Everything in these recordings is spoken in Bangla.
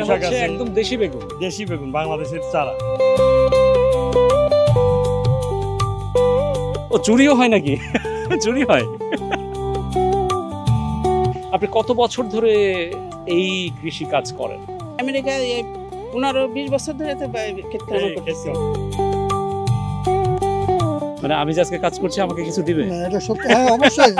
এটা হচ্ছে একদম দেশি বেগুন। দেশি বেগুন, বাংলাদেশের চারা। ও চুরিও হয় নাকি? চুরি হয়। আপনি কত বছর ধরে এই কৃষি কাজ করেন? আমেরিকায় 15-20 বছর ধরে তো ক্ষেত খামার করতেছি। মানে আমি যে আজকে কাজ করছি আমাকে কিছু দিবে? এটা সত্যি, হ্যাঁ অবশ্যই।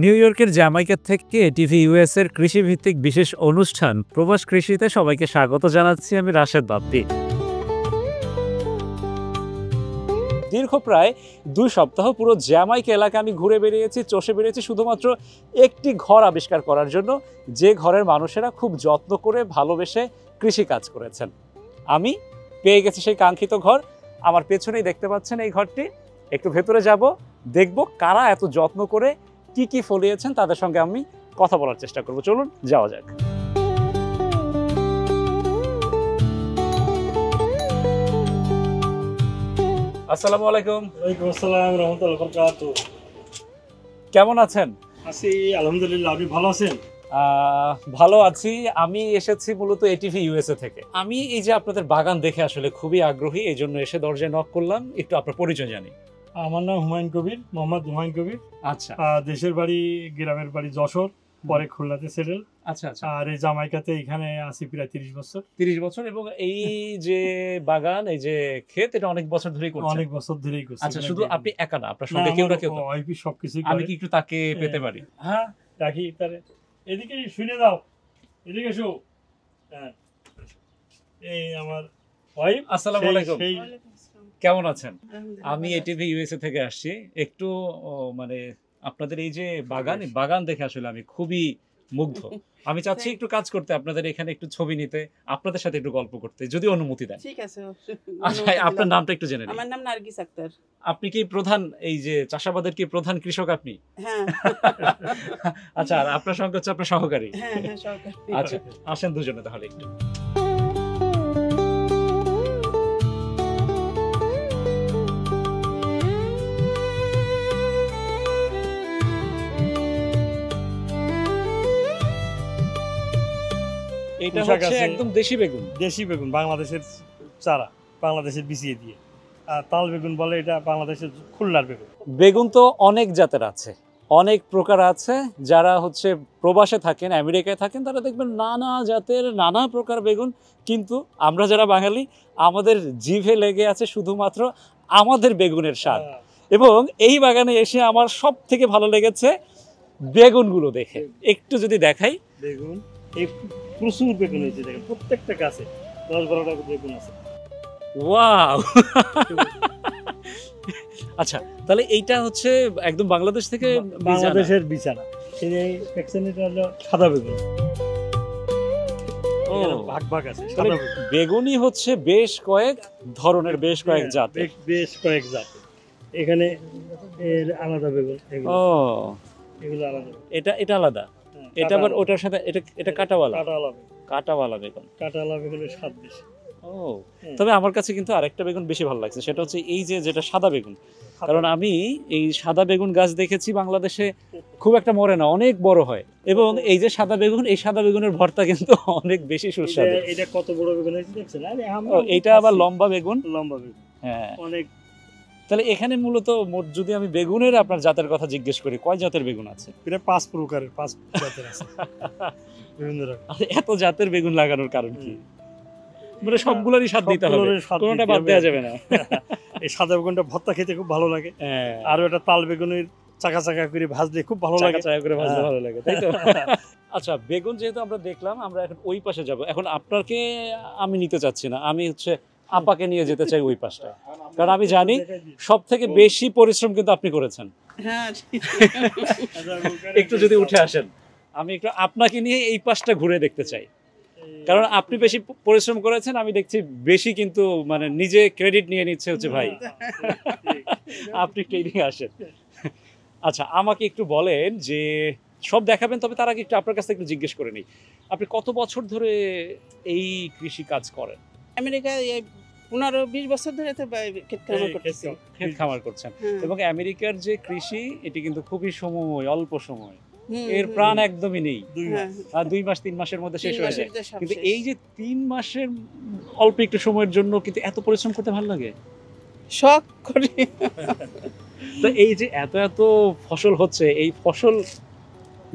নিউ ইয়র্কের জ্যামাইকা থেকে টিভি ইউএস এর কৃষিভিত্তিক বিশেষ অনুষ্ঠান প্রবাস কৃষিতে সবাইকে স্বাগত জানাচ্ছি। আমি রাশেদ বাপ্পি। দীর্ঘ প্রায় 2 সপ্তাহ পুরো জ্যামাইকা এলাকা আমি ঘুরে বেরিয়েছি, চষে বেরিয়েছি শুধুমাত্র একটি ঘর আবিষ্কার করার জন্য, যে ঘরের মানুষেরা খুব যত্ন করে ভালোবেসে কৃষি কাজ করেছেন। আমি পেয়ে গেছি সেই কাঙ্ক্ষিত ঘর। আমার পেছনেই দেখতে পাচ্ছেন এই ঘরটি। একটু ভেতরে যাব, দেখব কারা এত যত্ন করে কি কি ফলিয়েছেন, তাদের সঙ্গে আমি কথা বলার চেষ্টা করব। চলুন যাওয়া যাক। আসসালামু আলাইকুম। ওয়ালাইকুম আসসালাম রাহমাতুল্লাহি ওয়া বারাকাতুহু। কেমন আছেন? আছি আলহামদুলিল্লাহ। আপনি ভালো আছেন? ভালো আছি। আমি এসেছি মূলত এটিভি ইউএসএ থেকে। আমি এই যে আপনাদের বাগান দেখে আসলে খুবই আগ্রহী, এই জন্য এসে দরজায় নক করলাম। একটু আপনার পরিচয় জানি। আমার নাম হুমায়ুন কবির, মোহাম্মদ হুমায়ুন কবির। আচ্ছা। দেশের বাড়ি, গ্রামের বাড়ি যশোর, পরে খুলনাতে সেটেল। আচ্ছা আচ্ছা। আর এই জামাইকাতে এখানে আছি প্রায় 30 বছর। 30 বছর। এবং এই যে বাগান, এই যে ক্ষেত, এটা অনেক বছর ধরেই করছেন? অনেক বছর ধরেই করছি। আচ্ছা, শুধু আপনি একা না, আপনার সঙ্গে কেউ না কেউ? ওয়াইফই সবকিছুই আমি করে। কি একটু তাকে পেতে পারি? হ্যাঁ রাখি। তাহলে এদিকে শুনে দাও, এদিকে এসো। হ্যাঁ, এই আমার ওয়াইফ। আসসালামু আলাইকুম। কেমন আছেন? আমি এটিভি ইউএসএ থেকে আসছি। একটু মানে আপনাদের এই যে বাগান, এই বাগান দেখে আসলে আমি খুবই মুগ্ধ। আমি চাচ্ছি একটু কাজ করতে, আপনাদের এখানে একটু ছবি নিতে, আপনাদের সাথে একটু গল্প করতে, যদি অনুমতি দেন। ঠিক আছে। আচ্ছা, আপনার নামটা একটু জেনে নিই। আমার নাম নার্গিস আক্তার। আপনি কি প্রধান, এই যে চাষাবাদের কি প্রধান কৃষক আপনি? হ্যাঁ। আচ্ছা, আর আপনার সঙ্গে হচ্ছে আপনার সহকারী? হ্যাঁ হ্যাঁ, সহকারী। আচ্ছা, আসেন দুজনে তাহলে একটু। এটা হচ্ছে একদম দেশি বেগুন। দেশি বেগুন, বাংলাদেশের চারা, বাংলাদেশের বিছিয়ে দিয়ে। আর তাল বেগুন বলে, এটা বাংলাদেশের খুলনার বেগুন। বেগুন তো অনেক জাতের আছে, অনেক প্রকার আছে। যারা হচ্ছে প্রবাসে থাকেন, আমেরিকায় থাকেন, তারা দেখবেন নানা জাতের নানা প্রকার বেগুন। কিন্তু আমরা যারা বাঙালি, আমাদের জিভে লেগে আছে শুধুমাত্র আমাদের বেগুনের স্বাদ। এবং এই বাগানে এসে আমার সব থেকে ভালো লেগেছে বেগুনগুলো দেখে। একটু যদি দেখাই, বেগুন এই প্রচুর বেগুন হয়েছে, দেখেন প্রত্যেকটা গাছে 10-12টা বেগুন আছে। ওয়াও। আচ্ছা, তাহলে এইটা হচ্ছে একদম বাংলাদেশ থেকে, বাংলাদেশের বিছানা। এই সেকশনটা হলো সাদা বেগুন। ও, ভাগ ভাগ আছে সাদা বেগুন। বেগুনই হচ্ছে বেশ কয়েক ধরনের, বেশ কয়েক জাত। বেশ কয়েক জাত। এখানে এর আলাদা বেগুন, ও, এগুলো আলাদা। এটা আলাদা। এটা আবার ওটার সাথে এটা কাটাওয়ালা। কাটাওয়ালা বেগুন। কাটাওয়ালা বেগুনের স্বাদ বেশি। ও, তবে আমার কাছে কিন্তু আরেকটা বেগুন বেশি ভালো লাগছে, সেটা হচ্ছে এই যে যেটা সাদা বেগুন। কারণ আমি এই সাদা বেগুন গাছ দেখেছি বাংলাদেশে, খুব একটা মরে না, অনেক বড় হয়। এবং এই যে সাদা বেগুন, এই সাদা বেগুনের ভর্তা কিন্তু অনেক বেশি সুস্বাদু। এটা কত বড় বেগুন হয়েছে দেখছেন? এইটা আবার লম্বা বেগুন। লম্বা বেগুন, হ্যাঁ অনেক। তাহলে এখানে মূলত যদি আমি বেগুনের আপনার জাতের কথা জিজ্ঞেস করি, কয় জাতের বেগুন আছে? প্রায় 5 প্রকারের, 5 জাতের আছে। বিভিন্ন রকম। এত জাতের বেগুন লাগানোর কারণ কি? মানে সবগুলোরই স্বাদ দিতে হবে, কোনোটা বাদ দেওয়া যাবে না। এই সাদা বেগুনটা ভর্তা খেতে খুব ভালো লাগে। আর এটা তাল বেগুনের চাকা চাকা করে ভাজলে খুব ভালো লাগে। চাকা করে ভাজলে ভালো লাগে, তাই তো? আচ্ছা, বেগুন যেহেতু আমরা দেখলাম, আমরা এখন ওই পাশে যাব। এখন আপনাকে আমি নিতে চাচ্ছি না, আমি হচ্ছে আপাকে নিয়ে যেতে চাই ওই পাশটা। কারণ আমি জানি সব থেকে বেশি পরিশ্রম কিন্তু আপনি করেছেন। হ্যাঁ, একটু যদি উঠে আসেন, আমি একটু আপনাকে নিয়ে এই পাশটা ঘুরে দেখতে চাই। কারণ আপনি বেশি পরিশ্রম করেছেন, আমি দেখছি বেশি কিন্তু মানে নিজে ক্রেডিট নিয়ে নিচ্ছে হচ্ছে ভাই। আপনি ট্রেনিং আসেন। আচ্ছা, আমাকে একটু বলেন যে সব দেখাবেন, তবে তার আগে একটু আপনার কাছে একটু জিজ্ঞেস করে নিই, আপনি কত বছর ধরে এই কৃষি কাজ করেন? আমেরিকায় 15-20 বছর ধরে তো ক্ষেত খামার করতেছি। ক্ষেত খামার করছেন। হ্যাঁ। এবং আমেরিকার যে কৃষি এটি কিন্তু খুবই সময়, অল্প সময়, হুম, এর হুম, প্রাণ হুম। একদমই নেই। 2 হ্যাঁ, মাস। আর 2 মাস 3 মাসের মধ্যে শেষ 3 হয়ে মাসের যায়। ভিতরে সব কিন্তু শেষ। এই যে 3 মাসের অল্প একটু সময়ের জন্য কিন্তু এত পরিশ্রম করতে ভালো লাগে। শখ করি। তো এই যে এত এত ফসল হচ্ছে, এই ফসল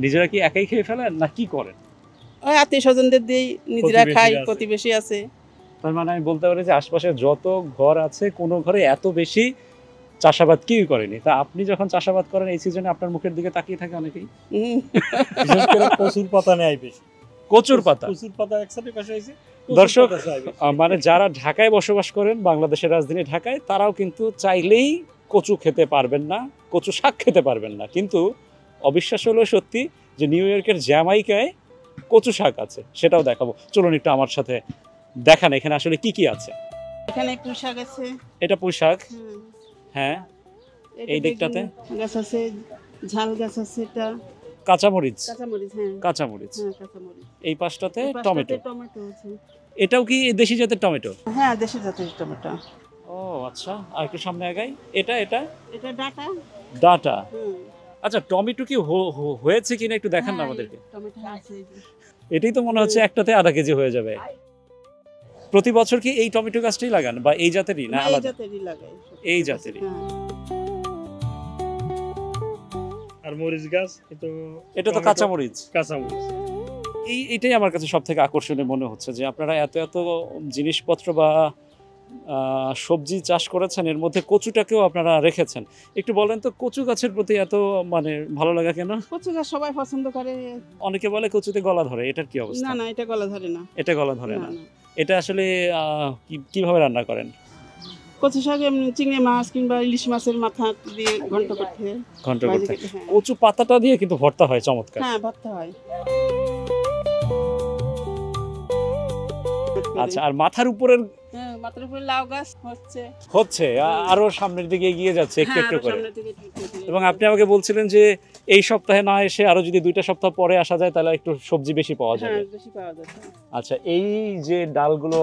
নিজেরা কি একাই খেয়ে ফেলেন না কি করেন? ওই আত্মীয় স্বজনদের দিই, নিজেরা প্রতিবেশীরা খাই, আছে। প্রতিবেশী আছে। তার মানে আমি বলতে পারি যে আশপাশে যত ঘর আছে কোনো ঘরে এত বেশি চাষাবাদ কেউই করেনি। তা আপনি যখন চাষাবাদ করেন এই সিজনে আপনার মুখের দিকে তাকিয়ে থাকে অনেকেই। হুম। বিশেষ করে কচুর পাতা নেয় বেশি। কচুর পাতা। কচুর পাতা একসাথে পাশে হয়েছে। দর্শক, মানে যারা ঢাকায় বসবাস করেন, বাংলাদেশের রাজধানী ঢাকায়, তারাও কিন্তু চাইলেই কচু খেতে পারবেন না, কচু শাক খেতে পারবেন না। কিন্তু অবিশ্বাস্য হলো সত্যি যে নিউ ইয়র্কের জ্যামাইকায় কচু শাক আছে, সেটাও দেখাবো। চলুন একটু আমার সাথে দেখান এখানে আসলে কি কি আছে। এখানে পুঁই শাক আছে। এটা পুঁই শাক, হুম। হ্যাঁ। এটা এই দিকটাতে? বেগুন গাছ আছে, ঝাল গাছ আছে, এটা কাঁচামরিচ, কাঁচামরিচ। হ্যাঁ, কাঁচামরিচ। হ্যাঁ, কাঁচামরিচ। এই পাশটাতে এই পাশটাতে টমেটো। টমেটো আছে। এটাও কি দেশি জাতের টমেটো? হ্যাঁ, দেশি জাতের টমেটো। ও আচ্ছা, আর একটু সামনে আগাই। এটা এটা ডাটা। ডাটা। হুম। আচ্ছা, টমেটো কি হয়েছে কিনা একটু দেখান না হ্যাঁ, আমাদেরকে। টমেটো আছে এই যে। এটাই তো মনে হচ্ছে একটাতে আধা কেজি হয়ে যাবে। প্রতি বছর কি এই টমেটো গাছটাই লাগান বা এই জাতেরই না না, এই আলাদা? জাতেরই লাগাই। এই জাতেরই। হ্যাঁ। আর মরিচ গাছ এটা তো কাঁচামরিচ। কাঁচামরিচ। এইটাই আমার কাছে সব থেকে আকর্ষণীয় মনে হচ্ছে যে আপনারা এত এত জিনিসপত্র বা সবজি চাষ করেছেন, এর মধ্যে কচুটাকেও আপনারা রেখেছেন। একটু বলেন তো কচু গাছের প্রতি এত মানে ভালো লাগা কেন? কচু গাছ সবাই পছন্দ করে। অনেকে বলে কচুতে গলা ধরে, এটার কি অবস্থা? না না, এটা গলা ধরে না। এটা গলা ধরে না, না। না। এটা আসলে কিভাবে রান্না করেন? কচু শাক এমনি চিংড়ি মাছ কিংবা ইলিশ মাছের মাথা দিয়ে ঘন্ট করতে হয়। ঘন্ট ভাজি করতে। করতে, হ্যাঁ। কচু পাতাটা দিয়ে কিন্তু ভর্তা হয় চমৎকার। হ্যাঁ, ভর্তা হয়। আচ্ছা, আর মাথার উপরের হ্যাঁ, মাথার উপরে লাউ গাছ হচ্ছে। হচ্ছে আরো সামনের দিকে এগিয়ে যাচ্ছে একটু হ্যাঁ, একটু আরো করে। সামনের দিকে একটু একটু করে। এবং আপনি আমাকে বলছিলেন যে এই সপ্তাহে না এসে আরো যদি 2টা সপ্তাহ পরে আসা যায় তাহলে একটু সবজি বেশি পাওয়া যাবে। হ্যাঁ, বেশি পাওয়া যাচ্ছে। আচ্ছা, এই যে ডালগুলো,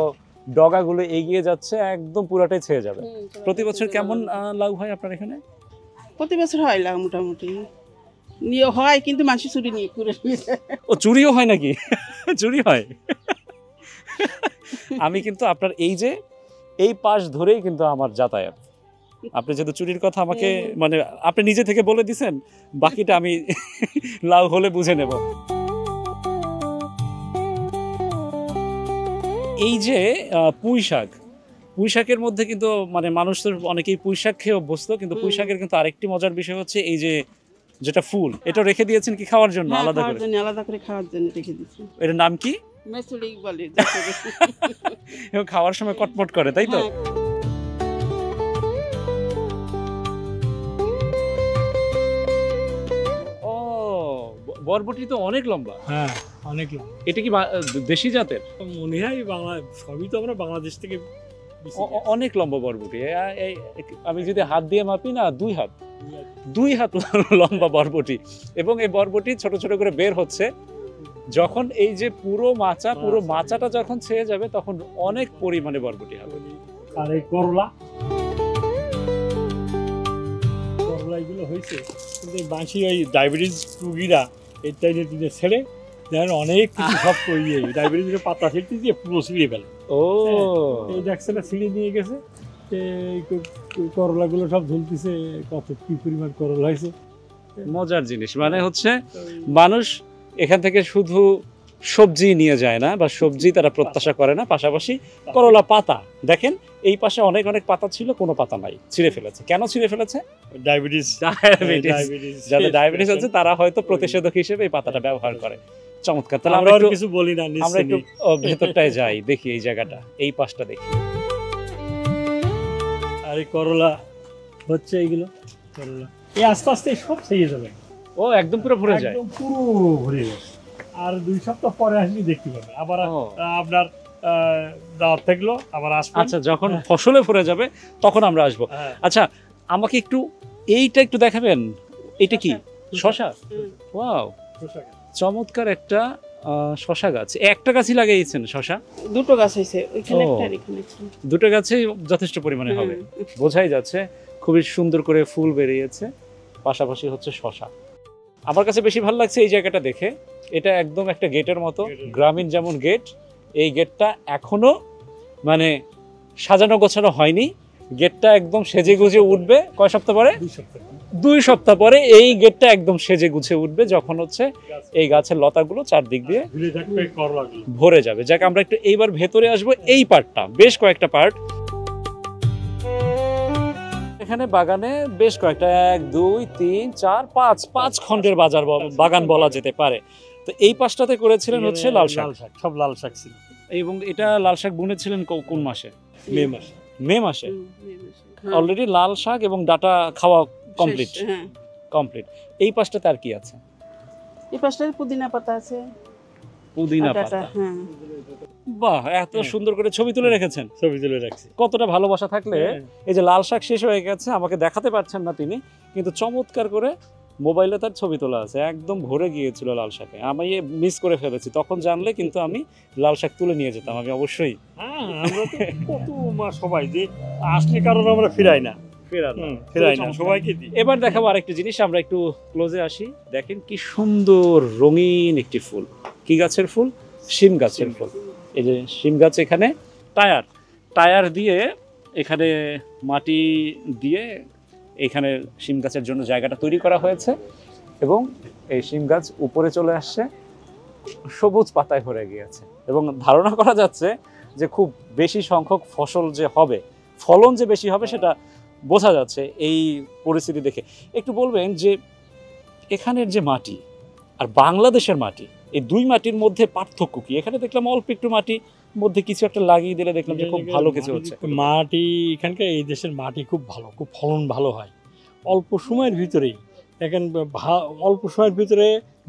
ডগাগুলো এগিয়ে যাচ্ছে একদম পুরাটাই ছেয়ে যাবে। হুম, প্রতি বছর কেমন লাউ হয় আপনার এখানে? প্রতি বছর হয় লাউ মোটামুটি। নিয়ে হয় কিন্তু মানুষ চুরি নিয়ে করে নিয়ে যায়। ও চুরিও হয় নাকি? চুরি হয়? আমি কিন্তু আপনার এই পাশ ধরেই কিন্তু আমার যাতায়াত। আপনি যেহেতু চুরির কথা আমাকে মানে আপনি নিজে থেকে বলে দিছেন, বাকিটা আমি লাউ হলে বুঝে নেব। এই যে পুঁই শাকের মধ্যে কিন্তু মানে মানুষ তো অনেকেই পুঁই শাক খেয়ে অভ্যস্ত, কিন্তু পুঁই শাকের কিন্তু আরেকটি মজার বিষয় হচ্ছে এই যে যেটা ফুল, এটা রেখে দিয়েছেন কি খাওয়ার জন্য হ্যাঁ, আলাদা খাওয়ার করে? জন্য আলাদা করে খাওয়ার জন্য রেখে দিচ্ছি। এটার নাম কি? মেসুলি বলে। এবং খাওয়ার সময় কটমট করে, তাই তো? হ্যাঁ। ও, বরবটি তো অনেক লম্বা। হ্যাঁ, অনেক লাভ। এটা কি দেশি জাতের? মনে হয় সবই তো আমরা বাংলাদেশ থেকে বেশি অনেক লম্বা বরবটি। আমি যদি হাত দিয়ে মাপি না, 2 হাত লম্বা বরবটি। এবং এই বরবটি ছোট ছোট করে বের হচ্ছে। যখন এই যে পুরো মাচাটা যখন ছেয়ে যাবে তখন অনেক পরিমাণে বরবটি হবে। আর এই করলা এগুলো হয়েছে, কিন্তু এই বাঁশি ওই ডায়াবেটিস রুগীরা এই টাইমে দিনে ছেড়ে দেখেন অনেক কিছু সব করিয়ে ডায়াবেটিসের পাতা ছিঁড়তে দিয়ে পুরো ছিঁড়ে ফেলে। ও, এই দেখছে না, ছিঁড়ে নিয়ে গেছে। এই করলাগুলো সব ঝুলতেছে, কত কি পরিমাণ করলা হয়েছে। মজার জিনিস। মানে হচ্ছে মানুষ এখান থেকে শুধু সবজি নিয়ে যায় না বা সবজি তারা প্রত্যাশা করে না, পাশাপাশি করলা পাতা দেখেন এই পাশে অনেক অনেক পাতা ছিল, কোনো পাতা নাই, ছিঁড়ে ফেলেছে। কেন ছিঁড়ে ফেলেছে? ডায়াবেটিস যাদের ডায়াবেটিস আছে তারা হয়তো প্রতিষেধক হিসেবে এই পাতাটা ব্যবহার করে। চমৎকার। তাহলে আমরা কিছু বলি না, আমরা একটু ভেতরটায় যাই, দেখি এই জায়গাটা, এই পাশটা দেখি। আর এই করলা হচ্ছে, এইগুলো করলা এই আস্তে আস্তে সব ছেড়ে যাবে। ও একদম পুরো ভরে যায়? একদম পুরো ভরে যাবে। আর 2 সপ্তাহ পরে আসলে দেখতে পাবে আবার আপনার দাওয়াত থাকলো, আবার আসবে। আচ্ছা, যখন ফসলে ভরে যাবে তখন আমরা আসবো। আচ্ছা, আমাকে একটু এইটা একটু দেখাবেন। এটা কি শসা? ওয়াও, চমৎকার একটা শশা গাছ একটা গাছই লাগিয়েছেন শশা? দুটো গাছ হয়েছে, ওইখানে ও। একটা আর এখানে একটা। দুটো গাছে যথেষ্ট পরিমাণে হবে, বোঝাই যাচ্ছে। খুবই সুন্দর করে ফুল বেরিয়েছে, পাশাপাশি হচ্ছে শশা। আমার কাছে বেশি ভালো লাগছে এই জায়গাটা দেখে, এটা একদম একটা গেটের মতো, গ্রামীণ যেমন গেট, এই গেটটা এখনো মানে সাজানো গোছানো হয়নি। গেটটা একদম সেজে গুজে উঠবে কয় সপ্তাহ পরে? 2 সপ্তাহ 2 সপ্তাহ পরে এই গেটটা একদম সেজে গুছে উঠবে, যখন হচ্ছে এই গাছের লতাগুলো চারদিক দিয়ে ঘুরে থাকবে করলাগুলো। ভরে যাবে। যাকে আমরা একটু এইবার ভেতরে আসবো, এই পার্টটা বেশ কয়েকটা পার্ট। এখানে বাগানে বেশ কয়েকটা 1 2 3 4 5 খণ্ডের বাগান বলা যেতে পারে। তো এই পাশটাতে করেছিলেন হচ্ছে লাল শাক, সব লাল শাক ছিল। এবং এটা লাল শাক বুনেছিলেন কোন মাসে? মে মাসে। মে মাসে। মে মাসে। হ্যাঁ, অলরেডি লাল শাক এবং ডাটা খাওয়া কমপ্লিট। শেষ, হ্যাঁ। কমপ্লিট। এই পাশটাতে আর কি আছে? এই পাশটায় পুদিনা পাতা আছে, পুদিনা আর ডাঁটা, পাতা। হ্যাঁ। বাহ, এত সুন্দর করে ছবি তুলে রেখেছেন। ছবি তুলে রাখছি। কতটা ভালোবাসা থাকলে হ্যাঁ। এই যে লাল শাক শেষ হয়ে গেছে, আমাকে দেখাতে পারছেন না তিনি, কিন্তু চমৎকার করে মোবাইলে তার ছবি তোলা আছে, একদম ভরে গিয়েছিল লাল শাকে। আমি মিস করে ফেলেছি, তখন জানলে কিন্তু আমি লাল শাক তুলে নিয়ে যেতাম, আমি অবশ্যই। হ্যাঁ, আমরা তো কত সবাই যে আসলে কারণ আমরা ফিরাই না, ফিরাই না, সবাইকে দিই। এবার দেখাবো আরেকটি জিনিস, আমরা একটু ক্লোজে আসি। দেখেন কি সুন্দর রঙিন একটি ফুল। কি গাছের ফুল? শিম গাছের ফুল। এই যে শিম গাছ, এখানে টায়ার দিয়ে এখানে মাটি দিয়ে এখানে শিম গাছের জন্য জায়গাটা তৈরি করা হয়েছে, এবং এই শিম গাছ উপরে চলে আসছে, সবুজ পাতায় ভরে গিয়েছে, এবং ধারণা করা যাচ্ছে যে খুব বেশি সংখ্যক ফসল যে হবে, ফলন যে বেশি হবে, সেটা বোঝা যাচ্ছে এই পরিস্থিতি দেখে। একটু বলবেন যে এখানের যে মাটি আর বাংলাদেশের মাটি, এই দুই মাটির মধ্যে পার্থক্য কি? এখানে দেখলাম অল্প একটু মাটি মধ্যে কিছু একটা লাগিয়ে দিলে দেখলাম যে খুব ভালো কিছু হচ্ছে। মাটি এখানকার এই দেশের মাটি খুব ভালো, খুব ফলন ভালো হয় অল্প সময়ের ভিতরেই। দেখেন অল্প সময়ের ভিতরে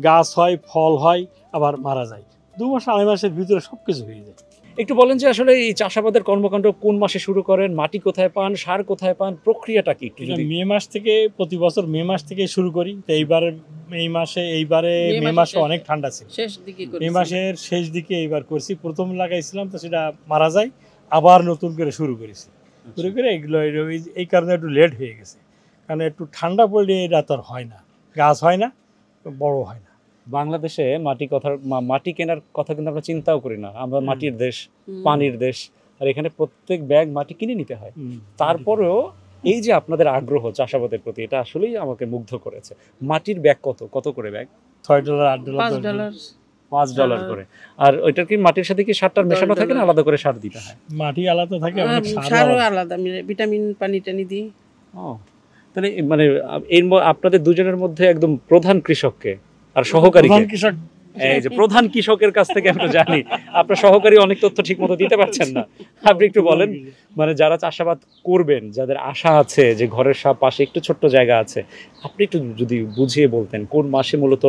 গাছ হয়, ফল হয়, আবার মারা যায়। 2 মাস 2.5 মাসের ভিতরে সবকিছু হয়ে যায়। একটু বলেন যে আসলে এই চাষাবাদের কর্মকাণ্ড কোন মাসে শুরু করেন, মাটি কোথায় পান, সার কোথায় পান, প্রক্রিয়াটা কি একটু এটা যদি? মে মাস থেকে, প্রতি বছর মে মাস থেকে শুরু করি। তো এইবারে মে মাসে অনেক ঠান্ডা ছিল, শেষ দিকে মে মাসের শেষ দিকে এইবার করছি। প্রথম লাগাইছিলাম তো সেটা মারা যায়, আবার নতুন করে শুরু করেছি। শুরু করে এগুলো এই কারণে একটু লেট হয়ে গেছে, কারণ একটু ঠান্ডা পড়লে এটা তো আর হয় না, গাছ হয় না, বড় হয় না। বাংলাদেশে মাটি কেনার কথা কিন্তু আমরা চিন্তাও করি না, আমরা মাটির দেশ, পানির দেশ, আর এখানে প্রত্যেক ব্যাগ মাটি কিনে নিতে হয়। তারপরেও এই যে আপনাদের আগ্রহ চাষাবাদের প্রতি, এটা আসলেই আমাকে মুগ্ধ করেছে। মাটির ব্যাগ কত করে ব্যাগ? $6 $8 $5 $5 করে। আর ওইটার কি মাটির সাথে কি সারটার মেশানো থাকে না আলাদা করে সার দিতে হয়? মাটি আলাদা থাকে, অনেক সারও সারও আলাদা। আলাদা, ভিটামিন পানি টানি দিই। ও, তাহলে মানে আপনাদের দুজনের মধ্যে একদম প্রধান কৃষককে আর সহকারী, প্রধান কৃষক এই যে প্রধান কৃষকের কাছ থেকে আমরা জানি, আপনার সহকারী অনেক তথ্য ঠিক মতো দিতে পারছেন না। আপনি একটু বলেন, মানে যারা চাষাবাদ করবেন, যাদের আশা আছে যে ঘরের পাশে একটু ছোট্ট জায়গা আছে, আপনি একটু যদি বুঝিয়ে বলতেন কোন মাসে মূলত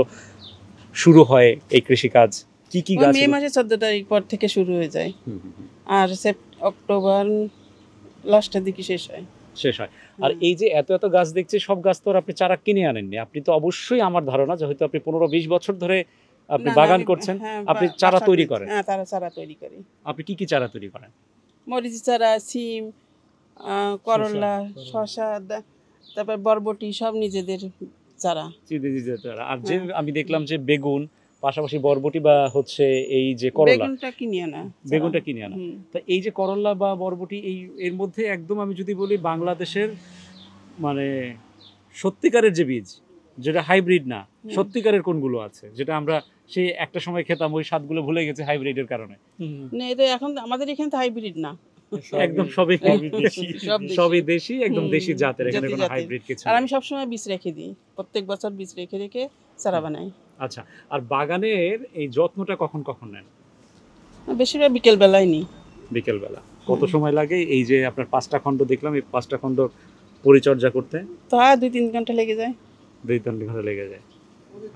শুরু হয় এই কৃষিকাজ, কি কি গাছ? মে মাসে 14 তারিখ পর থেকে শুরু হয়ে যায়, আর অক্টোবর লাস্টের দিকে শেষ হয়। আর এই যে এত এত গাছ দেখছি, সব গাছ তো আর আপনি চারা কিনে আনেননি, আপনি তো অবশ্যই, আমার ধারণা যে হয়তো আপনি 15-20 বছর ধরে আপনি বাগান করছেন, আপনি চারা তৈরি করেন। হ্যাঁ, চারা তৈরি করি। আপনি কি কি চারা তৈরি করেন? মরিচ চারা, সিম, করলা, শসা, তারপর বরবটি, সব নিজেদের চারা। আর যে আমি দেখলাম যে বেগুন, পাশাপাশি বরবটি বা হচ্ছে এই যে করলা, বেগুনটা কিনে আনা। তা এই যে করলা বা বরবটি, এর মধ্যে একদম আমি যদি বলি বাংলাদেশের মানে সত্যিকারের যে বীজ, যেটা হাইব্রিড না, সত্যিকারের কোনগুলো আছে যেটা আমরা সেই একটা সময় খেতাম, ওই স্বাদগুলো ভুলে গেছে হাইব্রিডের কারণে? না, এটা এখন আমাদের এখানে তো হাইব্রিড না, একদম সবই দেশি, একদম দেশি জাতের, এখানে কোনো হাইব্রিড কিছু। আর আমি সবসময় বীজ রেখে দিই, প্রত্যেক বছর বীজ রেখে রেখে চারা বানাই। আচ্ছা, আর বাগানের এই যত্নটা কখন নেন? বেশিরভাগ বিকেল বেলায় নিই। বিকেল বেলা কত সময় লাগে? এই যে আপনার 5টা খণ্ড দেখলাম, এই 5টা খণ্ড পরিচর্যা করতে তো 2-3 ঘন্টা লেগে যায়। 2-3 ঘন্টা লেগে যায়।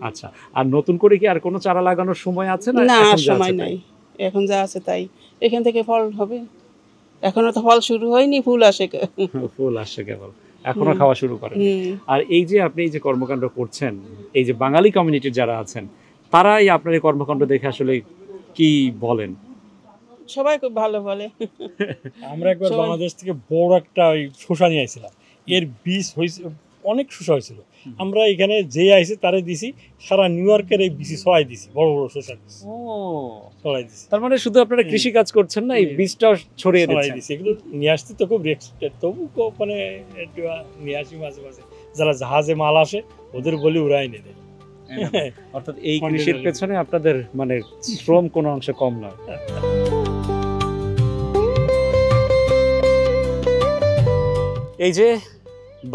আচ্ছা, আর নতুন করে কি আর কোনো চারা লাগানোর সময় আছে না? না, আর সময় নাই, এখন যা আছে তাই। এখান থেকে ফল হবে, এখনো তো ফল শুরু হয়নি, ফুল আসে কেবল, এখনো খাওয়া শুরু করেন। আর এই যে আপনি এই যে কর্মকাণ্ড করছেন, এই যে বাঙালি কমিউনিটির যারা আছেন, তারাই আপনার এই কর্মকাণ্ড দেখে আসলে কি বলেন? সবাই খুব ভালো বলে। আমরা একবার সবাই- বাংলাদেশ থেকে বড় একটা ওই শসা নিয়ে আইছিলাম, এর বীজ হয়েছে অনেক শসা হয়েছিল। আমরা এখানে যে আইছে তারে দিছি, সারা নিউ ইয়র্কের এই বীজ ছড়াই দিছি, বড় বড় শসা দিছি, ও, ছড়াই দিছি তার মানে শুধু আপনারা কৃষি কাজ করছেন না, এই বীজটাও ছড়িয়ে ছড়াই দিচ্ছেন। দিছি। এগুলো নিয়ে আসতে তো খুব রেস্ট্রিক্টেড, তবু মানে একটু নিয়ে আসি মাঝে মাঝে। যারা জাহাজে মাল আসে ওদের বলি ওরাই এনে দেয়। অর্থাৎ এই কৃষির পেছনে আপনাদের মানে শ্রম কোনো অংশে কম নয়। এই যে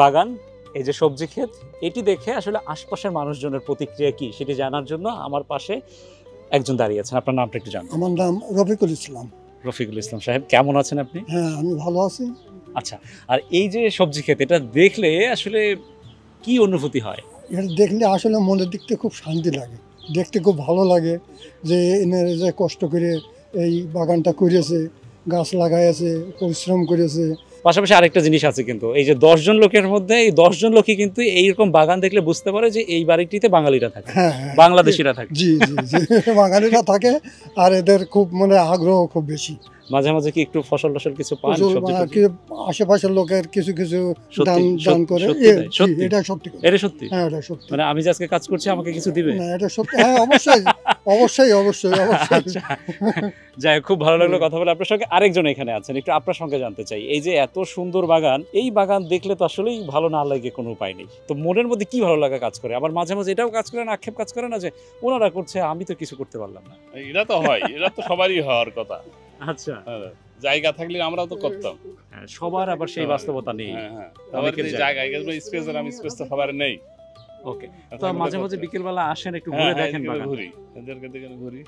বাগান, এই যে সবজি ক্ষেত, এটি দেখে আসলে আশপাশের মানুষজনের প্রতিক্রিয়া কি সেটি জানার জন্য আমার পাশে একজন দাঁড়িয়ে আছেন। আপনার নামটা একটু জানবো। আমার নাম রফিকুল ইসলাম। রফিকুল ইসলাম সাহেব, কেমন আছেন আপনি? হ্যাঁ, আমি ভালো আছি। আচ্ছা, আর এই যে সবজি ক্ষেত, এটা দেখলে আসলে কি অনুভূতি হয়? এটা দেখলে আসলে মনের দিক থেকে খুব শান্তি লাগে, দেখতে খুব ভালো লাগে যে এনারা যে কষ্ট করে এই বাগানটা করেছে, গাছ লাগাইছে, পরিশ্রম করেছে। পাশাপাশি আরেকটা জিনিস আছে কিন্তু, এই যে 10 জন লোকের মধ্যে এই 10 জন লোকই কিন্তু এইরকম বাগান দেখলে বুঝতে পারে যে এই বাড়িটিতে বাঙালিরা থাকে, হ্যাঁ হ্যাঁ, বাংলাদেশিরা থাকে। জি জি জি বাঙালিরা থাকে, আর এদের খুব মানে আগ্রহ খুব বেশি। মাঝে মাঝে কি একটু ফসল টসল কিছু পান? প্রচুর সবজি মানে টবজি? কি আশেপাশের লোকের কিছু কিছু সত্যি, দান করে। সত্যি তাই, জি, সত্যি? এটা সত্যি কথা। এটা সত্যি? হ্যাঁ, এটা সত্যি। মানে আমি যে আজকে কাজ করছি আমাকে কিছু দিবে? না, এটা সত্যি। হ্যাঁ, অবশ্যই অবশ্যই অবশ্যই অবশ্যই। আচ্ছা, যাই হোক, খুব ভালো লাগলো কথা বলে আপনার সঙ্গে। আরেকজন এখানে আছেন, একটু আপনার সঙ্গে জানতে চাই। এই যে এত সুন্দর বাগান, এই বাগান দেখলে তো আসলেই ভালো না লাগে কোনো উপায় নেই। তো মনের মধ্যে কি ভালো লাগা কাজ করে? আবার মাঝে মাঝে এটাও কাজ করে না, আক্ষেপ কাজ করে না যে ওনারা করছে আমি তো কিছু করতে পারলাম না? এটা তো হয়, এটা তো সবারই হওয়ার কথা। আচ্ছা, হ্যাঁ, জায়গা থাকলে আমরাও তো করতাম। হ্যাঁ, সবার আবার সেই বাস্তবতা নেই। হ্যাঁ হ্যাঁ, সবার অনেকের যে জায়গা স্পেস, আমি স্পেস তো সবার নেই। ওকে, তো মাঝে মাঝে বিকেলবেলা আসেন, একটু হ্যাঁ, ঘুরে হ্যাঁ, দেখেন এদিকে বাগান। ঘুরি, এদেরকে দেখে ঘুরি,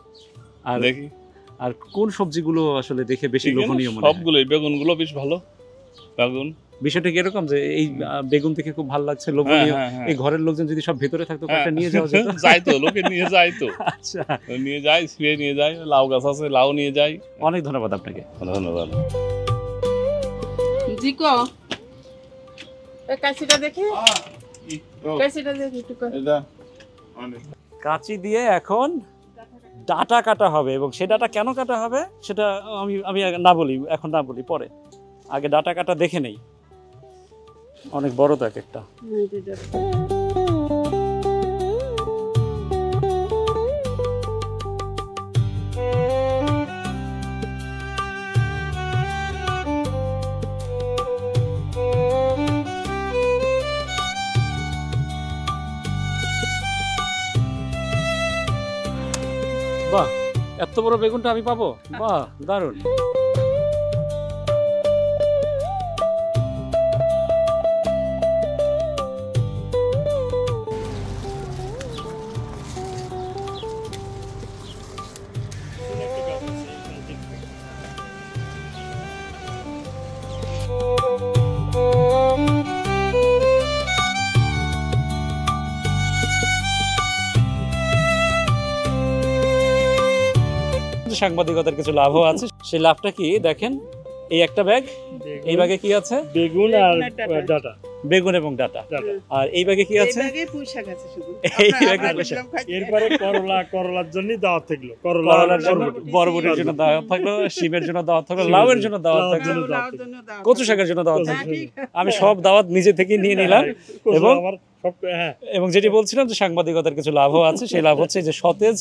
আর দেখি। আর কোন সবজিগুলো আসলে দেখে বেশি এখানে লোভনীয় মনে হয়? সবগুলোই, বেগুনগুলো বেশ ভালো। বেগুন, বিষয়টা কি এরকম যে এই বেগুন দেখে খুব ভালো লাগছে, হ্যাঁ লোভনীয়, হ্যাঁ হ্যাঁ, এই ঘরের লোকজন যদি সব ভেতরে থাকতো হ্যাঁ, কয়েকটা নিয়ে যাওয়া যেত? যাইতো, লোকে নিয়ে যাইতো, আচ্ছা, নিয়ে যায়, শুয়ে নিয়ে যায়। লাউ গাছ আছে, লাউ নিয়ে যায়। অনেক ধন্যবাদ আপনাকে। ধন্যবাদ। জিকো, এই কাশিটা দেখি, কাশিটা দেখি একটু কর। কাঁচি দিয়ে এখন ডাটা কাটা হবে, এবং সে ডাটা কেন কাটা হবে সেটা আমি আমি আগে না বলি, এখন না বলি, পরে। আগে ডাটা কাটা দেখে নেই। অনেক বড় তো এক একটা। হ্যাঁ, দুইটা। বাহ, এত বড় বেগুনটা আমি পাবো? বাহ, দারুণ। সাংবাদিকতার কিছু লাভও আছে। সেই লাভটা কি দেখেন, এই একটা ব্যাগ, এই ব্যাগে কি আছে? বেগুন আর ডাটা, বেগুন এবং ডাটা। আর এই ব্যাগে কি আছে? এই ব্যাগে পুঁই শাক আছে শুধু। এই আমরা- ব্যাগে আমরা পুঁই শাক। দেখলাম খাইতে। এরপরে করলার জন্য দাওয়াত থাকলো, করলার জন্য, বরবটি, বরবটির জন্য দাওয়াত থাকলো, শিমের জন্য দাওয়াত থাকলো, লাউয়ের জন্য দাওয়াত থাকলো, জন্য দাওয়াত লাউর জন্য দাওয়াত। কচু শাকের জন্য দাওয়াত হ্যাঁ, থাকলো। ঠিক। আমি সব দাওয়াত নিজে থেকে নিয়ে নিলাম। এবং আমার সব, হ্যাঁ, এবং যেটি বলছিলাম যে সাংবাদিকতার কিছু লাভও আছে, সেই লাভ হচ্ছে যে সতেজ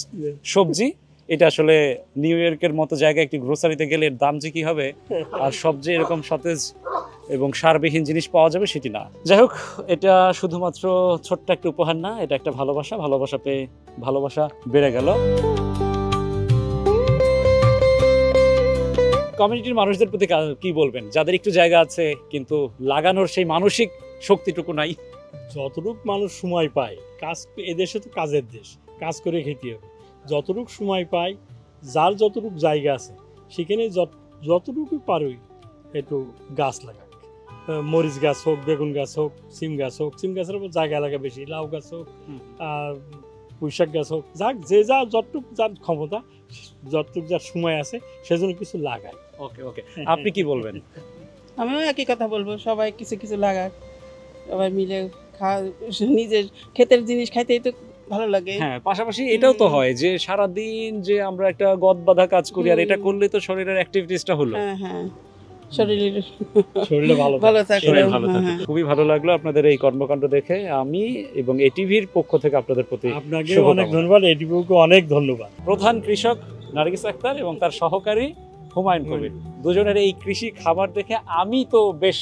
সবজি। এটা আসলে নিউ ইয়র্কের মতো জায়গায় একটি গ্রোসারিতে গেলে এর দাম যে কি হবে, আর সবজি এরকম সতেজ এবং সারবিহীন জিনিস পাওয়া যাবে সেটি না। যাই হোক, এটা শুধুমাত্র ছোট্ট একটা উপহার না, এটা একটা ভালোবাসা। ভালোবাসা পেয়ে ভালোবাসা বেড়ে গেল। কমিউনিটির মানুষদের প্রতি কি বলবেন, যাদের একটু জায়গা আছে কিন্তু লাগানোর সেই মানসিক শক্তিটুকু নাই? যতটুক মানুষ সময় পায়, কাজ, এদেশে তো কাজের দেশ, কাজ করে খেতে হবে। যতটুক সময় পায়, যার যতটুক জায়গা আছে সেখানে যতটুকু পারোই একটু গাছ লাগাক। মরিচ গাছ হোক, বেগুন গাছ হোক, সিম গাছ হোক, সিম গাছের উপর জায়গা লাগা বেশি, লাউ গাছ হোক, আর পুঁইশাক গাছ হোক, যাক যে যা যতটুক যার ক্ষমতা, যতটুক যার সময় আছে সেজন্য কিছু লাগায়। ওকে ওকে, আপনি কি বলবেন? আমিও একই কথা বলবো, সবাই কিছু কিছু লাগাক, সবাই মিলে নিজের ক্ষেতের জিনিস খাইতেই তো ভালো লাগে। হ্যাঁ, পাশাপাশি এটাও তো হয় যে সারাদিন যে আমরা একটা গদ বাঁধা কাজ করি আর এটা করলে তো শরীরের অ্যাক্টিভিটিসটা হলো। হ্যাঁ হ্যাঁ, শরীরের শরীরে ভালো ভালো থাকে। শরীর ভালো থাকে। হ্যাঁ। খুবই ভালো লাগলো আপনাদের এই কর্মকাণ্ড দেখে। আমি এবং এটিভির পক্ষ থেকে আপনাদের প্রতি আপনাকে শুভকামনা। অনেক ধন্যবাদ, এটিভিকে অনেক ধন্যবাদ। প্রধান কৃষক নার্গিস আক্তার এবং তার সহকারী হুমায়ুন কবির, দুজনের এই কৃষি খামার দেখে আমি তো বেশ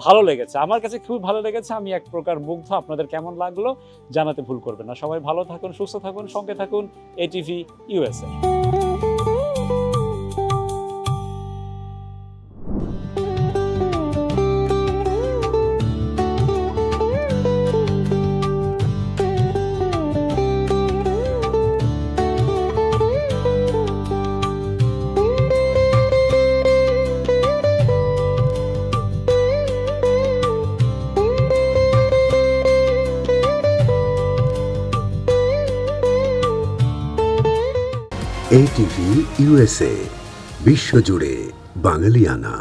ভালো লেগেছে, আমার কাছে খুব ভালো লেগেছে। আমি এক প্রকার মুগ্ধ। আপনাদের কেমন লাগলো জানাতে ভুল করবেন না। সবাই ভালো থাকুন, সুস্থ থাকুন, সঙ্গে থাকুন এটিভি ইউএসএ। ATV USA বিশ্বজুড়ে বাঙালিয়ানা।